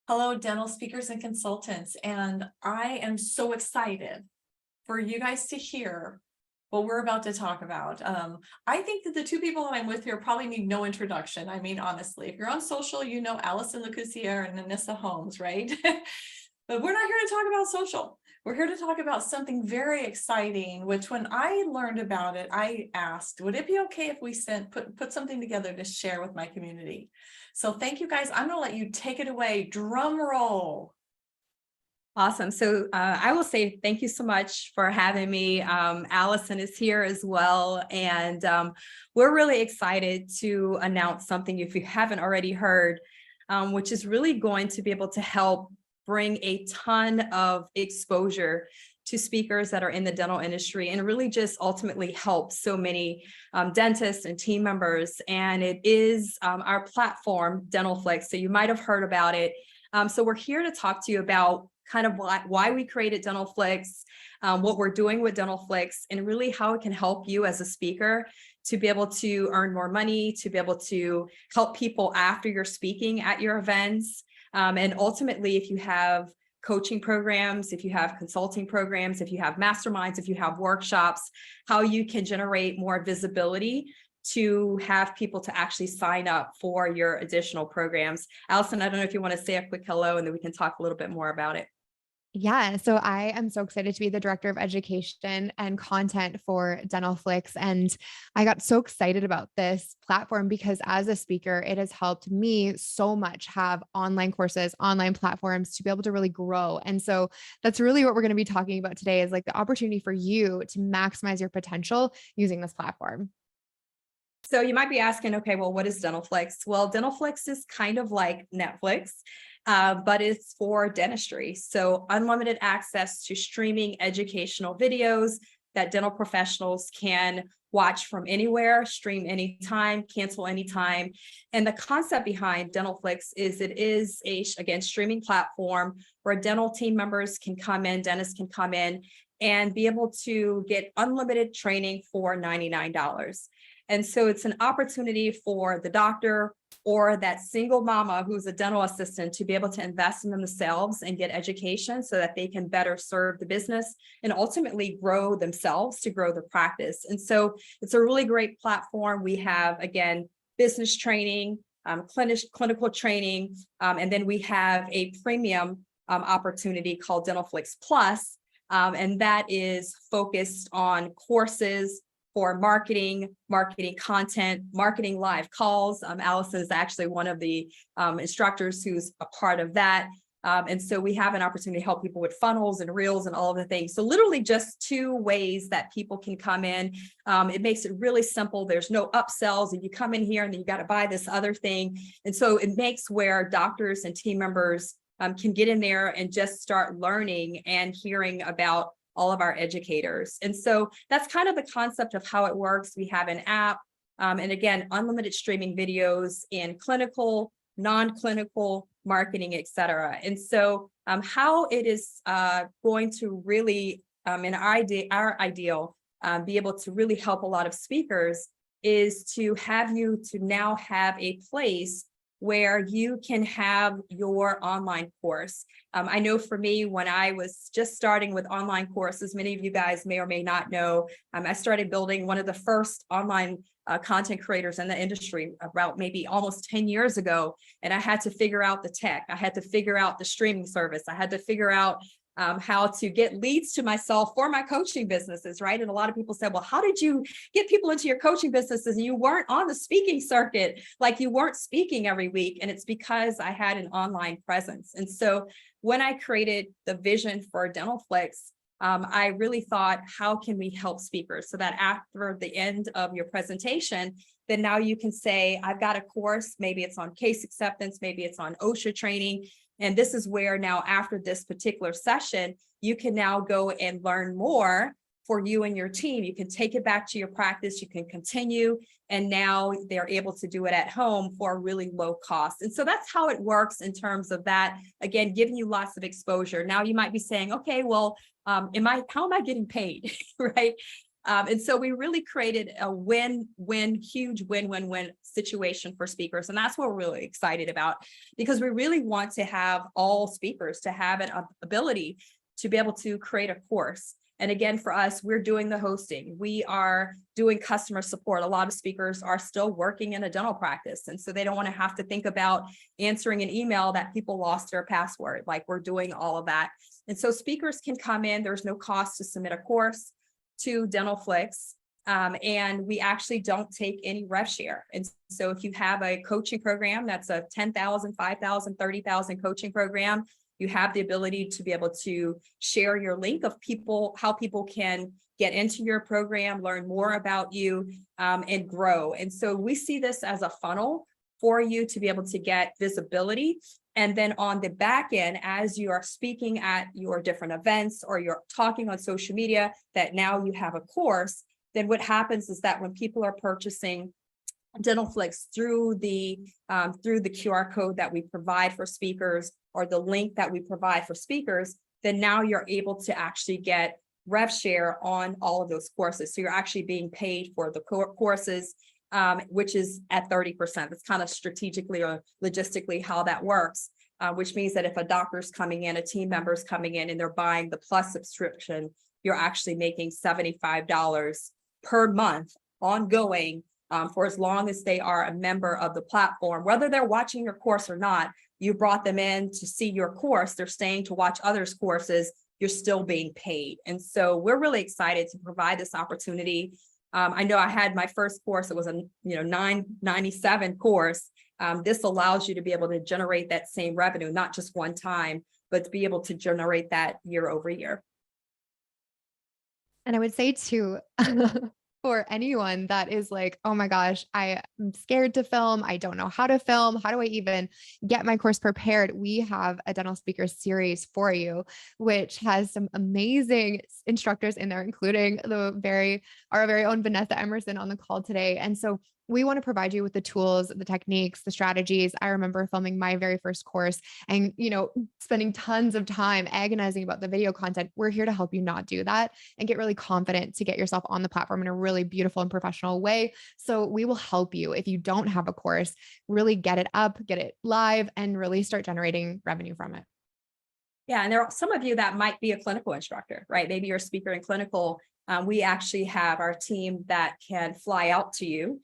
Hello, dental speakers and consultants, and I am so excited for you guys to hear what we're about to talk about. I think that the two people that I'm with here probably need no introduction. I mean, honestly, if you're on social, you know Allison Lecusier and Anissa Holmes, right? But we're not here to talk about social. We're here to talk about something very exciting, which when I learned about it, I asked, would it be okay if we put something together to share with my community? So thank you guys. I'm going to let you take it away. Drum roll. Awesome. So I will say thank you so much for having me. Allison is here as well. And we're really excited to announce something, if you haven't already heard, which is really going to be able to help bring a ton of exposure to speakers that are in the dental industry and really just ultimately help so many dentists and team members. And it is our platform, Dentalflix. So you might have heard about it. So we're here to talk to you about kind of why we created Dentalflix, what we're doing with Dentalflix, and really how it can help you as a speaker to be able to earn more money, to be able to help people after you're speaking at your events. And ultimately, if you have coaching programs, if you have consulting programs, if you have masterminds, if you have workshops, how you can generate more visibility to have people to actually sign up for your additional programs. Allison, I don't know if you want to say a quick hello and then we can talk a little bit more about it. Yeah, so I am so excited to be the director of education and content for Dentalflix. And I got so excited about this platform because as a speaker, it has helped me so much have online courses, online platforms to be able to really grow. And so that's really what we're going to be talking about today is like the opportunity for you to maximize your potential using this platform. So you might be asking, okay, well, what is Dentalflix? Well, Dentalflix is kind of like Netflix, but it's for dentistry. So unlimited access to streaming educational videos that dental professionals can watch from anywhere, stream anytime, cancel anytime. And the concept behind Dentalflix is it is a, again, streaming platform where dental team members can come in, dentists can come in and be able to get unlimited training for $99. And so it's an opportunity for the doctor or that single mama who's a dental assistant to be able to invest in themselves and get education so that they can better serve the business and ultimately grow themselves to grow the practice. And so it's a really great platform. We have, again, business training, clinical training, and then we have a premium opportunity called Dentalflix Plus, and that is focused on courses for marketing content, marketing live calls. Allison is actually one of the instructors who's a part of that. And so we have an opportunity to help people with funnels and reels and all of the things. So literally just two ways that people can come in. It makes it really simple. There's no upsells and you come in here and then you got to buy this other thing. And so it makes where doctors and team members can get in there and just start learning and hearing about all of our educators. And so that's kind of the concept of how it works. We have an app, and again, unlimited streaming videos in clinical, non-clinical, marketing, et cetera. And so how it is going to really, in our ideal, be able to really help a lot of speakers is to have you to now have a place where you can have your online course. I know for me, when I was just starting with online courses, many of you guys may or may not know, I started building one of the first online content creators in the industry about maybe almost 10 years ago. And I had to figure out the tech. I had to figure out the streaming service. I had to figure out how to get leads to myself for my coaching businesses, right? And a lot of people said, well, how did you get people into your coaching businesses and you weren't on the speaking circuit, like you weren't speaking every week? And it's because I had an online presence. And so when I created the vision for Dentalflix, I really thought, how can we help speakers so that after the end of your presentation, then now you can say, I've got a course, maybe it's on case acceptance, maybe it's on OSHA training. And this is where now after this particular session, you can now go and learn more for you and your team. You can take it back to your practice, you can continue, and now they're able to do it at home for a really low cost. And so that's how it works in terms of that, again, giving you lots of exposure. Now you might be saying, okay, well, how am I getting paid, right? And so we really created a win-win, huge win-win-win situation for speakers. And that's what we're really excited about, because we really want to have all speakers to have an ability to be able to create a course. And again, for us, we're doing the hosting. We are doing customer support. A lot of speakers are still working in a dental practice. And so they don't want to have to think about answering an email that people lost their password. Like, we're doing all of that. And so speakers can come in. There's no cost to submit a course to Dentalflix. And we actually don't take any rev share. And so if you have a coaching program, that's a 10,000, 5,000, 30,000 coaching program, you have the ability to be able to share your link of people, how people can get into your program, learn more about you, and grow. And so we see this as a funnel for you to be able to get visibility. And then on the back end, as you are speaking at your different events or you're talking on social media, that now you have a course, then what happens is that when people are purchasing Dentalflix through the QR code that we provide for speakers, or the link that we provide for speakers, then now you're able to actually get rev share on all of those courses. So you're actually being paid for the courses, which is at 30%. That's kind of strategically or logistically how that works, which means that if a doctor's coming in, a team member's coming in, and they're buying the Plus subscription, you're actually making $75 per month ongoing, for as long as they are a member of the platform. Whether they're watching your course or not, you brought them in to see your course, they're staying to watch others' courses, you're still being paid. And so we're really excited to provide this opportunity. I know I had my first course, it was a $997 course. This allows you to be able to generate that same revenue, not just one time, but to be able to generate that year over year. And I would say too, for anyone that is like, oh my gosh, I am scared to film. I don't know how to film. How do I even get my course prepared? We have a dental speaker series for you, which has some amazing instructors in there, including our very own Vanessa Emerson on the call today. And so we want to provide you with the tools, the techniques, the strategies. I remember filming my very first course and, spending tons of time agonizing about the video content. We're here to help you not do that and get really confident to get yourself on the platform in a really beautiful and professional way. So we will help you if you don't have a course, really get it up, get it live, and really start generating revenue from it. Yeah, and there are some of you that might be a clinical instructor, right? Maybe you're a speaker in clinical. We actually have our team that can fly out to you,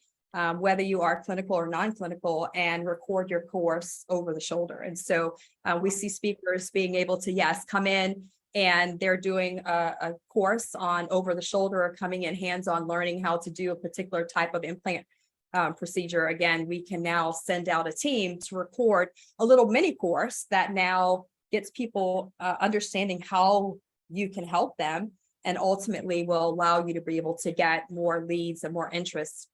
whether you are clinical or non-clinical, and record your course over the shoulder. And so we see speakers being able to, yes, come in and they're doing a course on over the shoulder, or coming in hands-on learning how to do a particular type of implant procedure. Again, we can now send out a team to record a little mini course that now gets people understanding how you can help them, and ultimately will allow you to be able to get more leads and more interest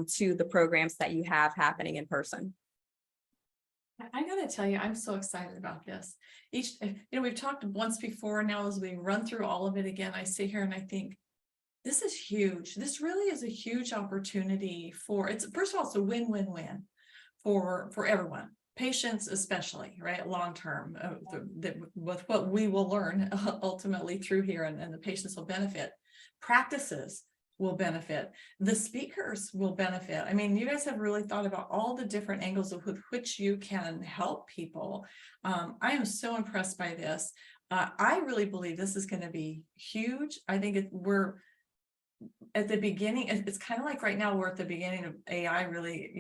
to the programs that you have happening in person. I gotta tell you, I'm so excited about this. We've talked once before. Now, as we run through all of it again, I sit here and I think, this is huge. This really is a huge opportunity first of all, it's a win-win-win for everyone. Patients especially, right? Long-term, with what we will learn ultimately through here, and the patients will benefit. Practices will benefit. The speakers will benefit. I mean, you guys have really thought about all the different angles with which you can help people. I am so impressed by this. I really believe this is going to be huge. I think we're at the beginning. It's kind of like right now we're at the beginning of AI. Really,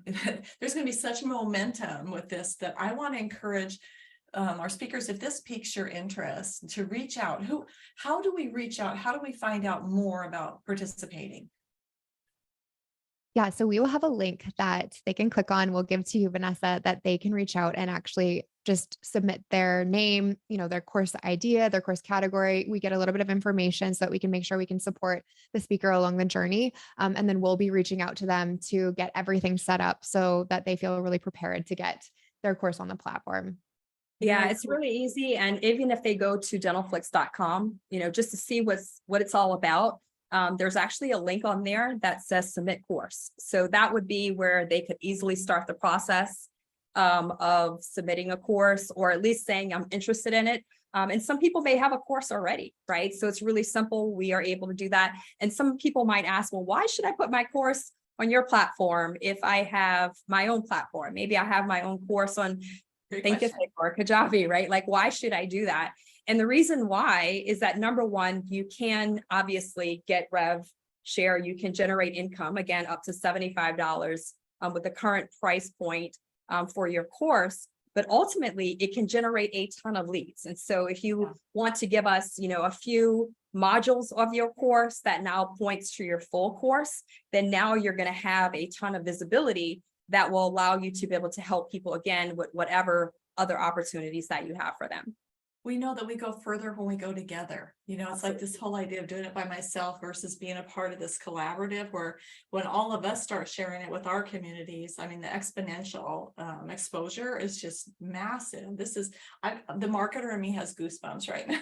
there's going to be such momentum with this that I want to encourage our speakers, if this piques your interest, to reach out. How do we reach out? How do we find out more about participating? Yeah, so we will have a link that they can click on. We'll give to you, Vanessa, that they can reach out and actually just submit their name, their course idea, their course category. We get a little bit of information so that we can make sure we can support the speaker along the journey. And then we'll be reaching out to them to get everything set up so that they feel really prepared to get their course on the platform. Yeah, it's really easy. And even if they go to dentalflix.com, just to see what it's all about, there's actually a link on there that says submit course. So that would be where they could easily start the process of submitting a course, or at least saying I'm interested in it. And some people may have a course already, right? So it's really simple. We are able to do that. And some people might ask, well, why should I put my course on your platform if I have my own platform? Maybe I have my own course on Great Thinkific question. or Kajabi, right? Like, why should I do that? And the reason why is that, number one, you can obviously get rev share. You can generate income, again, up to $75 with the current price point for your course. But ultimately, it can generate a ton of leads. And so if you want to give us, a few modules of your course that now points to your full course, then now you're going to have a ton of visibility that will allow you to be able to help people again with whatever other opportunities that you have for them. We know that we go further when we go together. It's like this whole idea of doing it by myself versus being a part of this collaborative, where when all of us start sharing it with our communities, I mean, the exponential exposure is just massive. The marketer in me has goosebumps right now.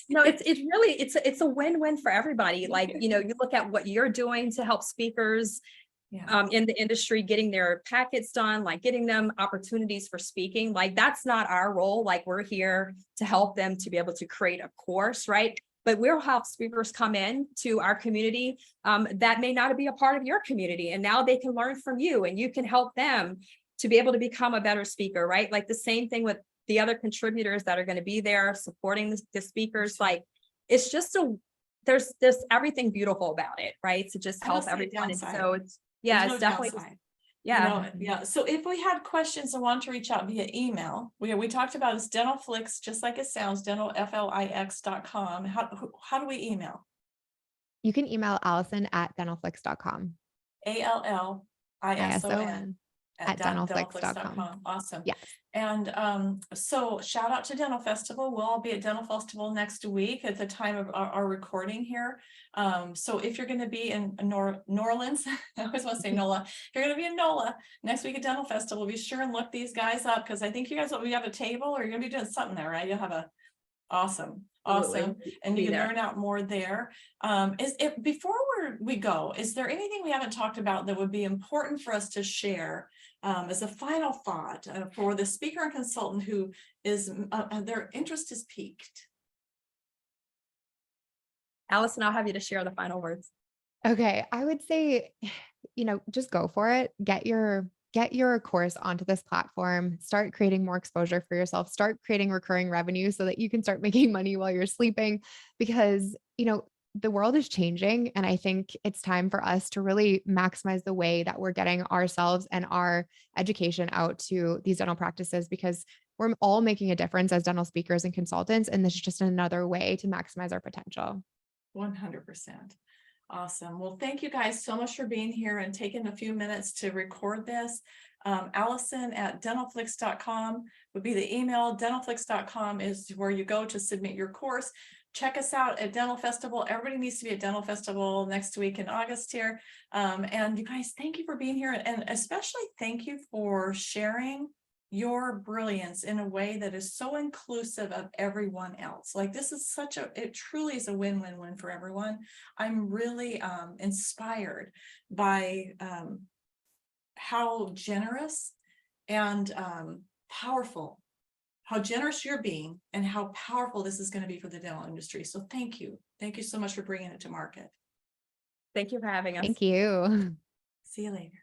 No, it's really, it's a win-win for everybody. Like, you look at what you're doing to help speakers in the industry, getting their packets done, like getting them opportunities for speaking. Like, that's not our role. Like, we're here to help them to be able to create a course, right? But we'll have speakers come in to our community that may not be a part of your community. And now they can learn from you, and you can help them to be able to become a better speaker, right? Like the same thing with the other contributors that are going to be there supporting the speakers. Like, it's just there's everything beautiful about it, right? To just help everyone. And so it's There's it's no definitely downside. So if we had questions and want to reach out via email, we talked about is Dentalflix, just like it sounds, dentalflix.com. How do we email? You can email Allison at dentalflix.com. ALLISON at dentalflix.com. Awesome. Yes. And so shout out to Dental Festival. We'll all be at Dental Festival next week at the time of our recording here. So if you're going to be in New Orleans, I always want to say NOLA. If you're going to be in NOLA next week at Dental Festival, be sure and look these guys up, because I think you guys will have a table, or you're going to be doing something there, right? You'll have awesome. And you can learn out more there. Before we go, is there anything we haven't talked about that would be important for us to share as a final thought for the speaker and consultant who is their interest is piqued? Allison, I'll have you to share the final words. Okay, I would say, just go for it. Get your course onto this platform, start creating more exposure for yourself, start creating recurring revenue so that you can start making money while you're sleeping, because, the world is changing. And I think it's time for us to really maximize the way that we're getting ourselves and our education out to these dental practices, because we're all making a difference as dental speakers and consultants. And this is just another way to maximize our potential. 100%. Awesome. Well, thank you guys so much for being here and taking a few minutes to record this. Allison at dentalflix.com would be the email. Dentalflix.com is where you go to submit your course. Check us out at Dental Festival. Everybody needs to be at Dental Festival next week in August here. And you guys, thank you for being here. And especially thank you for sharing your brilliance in a way that is so inclusive of everyone else. Like, this is it truly is a win-win-win for everyone. I'm really inspired by how generous and powerful, how generous you're being, and how powerful this is going to be for the dental industry. So thank you. Thank you so much for bringing it to market. Thank you for having us. Thank you. See you later.